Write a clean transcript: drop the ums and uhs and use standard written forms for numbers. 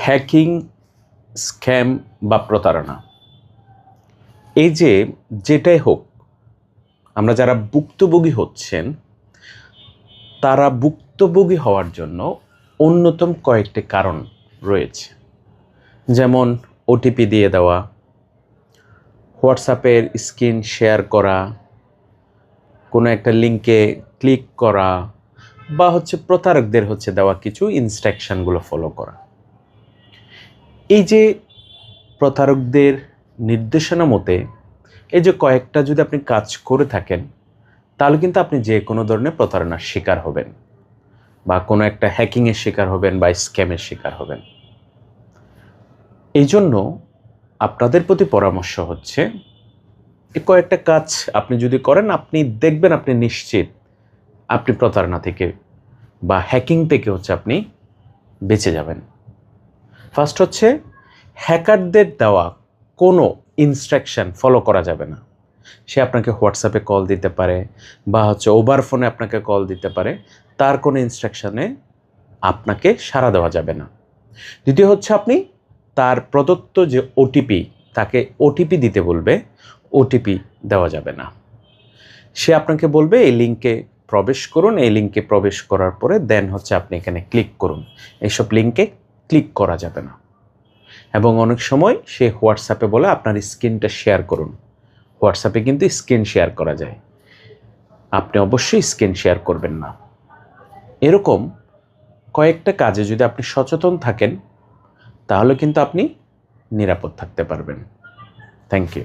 Hacking, scam বা প্রতারণা, এই যে যেটাই হোক, আমরা যারা ভুক্তভোগী হচ্ছেন তারা ভুক্তভোগী হওয়ার জন্য অন্যতম কয়েকটি কারণ রয়েছে। যেমন ওটিপি দিয়ে দেওয়া, হোয়াটসঅ্যাপের স্ক্রিন শেয়ার করা, কোনো একটা লিঙ্কে ক্লিক করা, বা প্রতারকদের দেওয়া কিছু ইনস্ট্রাকশনগুলো ফলো করা। এই যে প্রতারকদের নির্দেশনা মতে এই যে কয়েকটা যদি আপনি কাজ করে থাকেন, তাহলে কিন্তু আপনি যে কোনো ধরনের প্রতারণার শিকার হবেন, বা কোনো একটা হ্যাকিংয়ের শিকার হবেন, বা স্ক্যামের শিকার হবেন। এই জন্য আপনাদের প্রতি পরামর্শ হচ্ছে, এই কয়েকটা কাজ আপনি যদি করেন, আপনি দেখবেন আপনি নিশ্চিত আপনি প্রতারণা থেকে বা হ্যাকিং থেকে আপনি বেঁচে যাবেন। ফার্স্ট হ্যাকারদের দেওয়া কোনো ইনস্ট্রাকশন ফলো করা যাবে না। সে আপনাকে হোয়াটসঅ্যাপে কল দিতে পারে, বা ওভার ফোনে আপনাকে কল দিতে পারে, তার কোনো ইনস্ট্রাকশনে আপনাকে সাড়া দেওয়া যাবে না। দ্বিতীয় আপনি তার প্রদত্ত যে ওটিপি, তাকে ওটিপি দিতে বলবে, ওটিপি দেওয়া যাবে না। সে আপনাকে বলবে এই লিঙ্কে প্রবেশ করুন, এই লিঙ্কে প্রবেশ করার পরে দেন আপনি এখানে ক্লিক করুন। এইসব লিঙ্কে ক্লিক করা যাবে না। এবং অনেক সময় সে হোয়াটসঅ্যাপে বলে আপনার স্ক্রিনটা শেয়ার করুন। হোয়াটসঅ্যাপে কিন্তু স্ক্রিন শেয়ার করা যায়, আপনি অবশ্যই স্ক্রিন শেয়ার করবেন না। এরকম কয়েকটা কাজে যদি আপনি সচেতন থাকেন, তাহলে কিন্তু আপনি নিরাপদ থাকতে পারবেন। Thank you.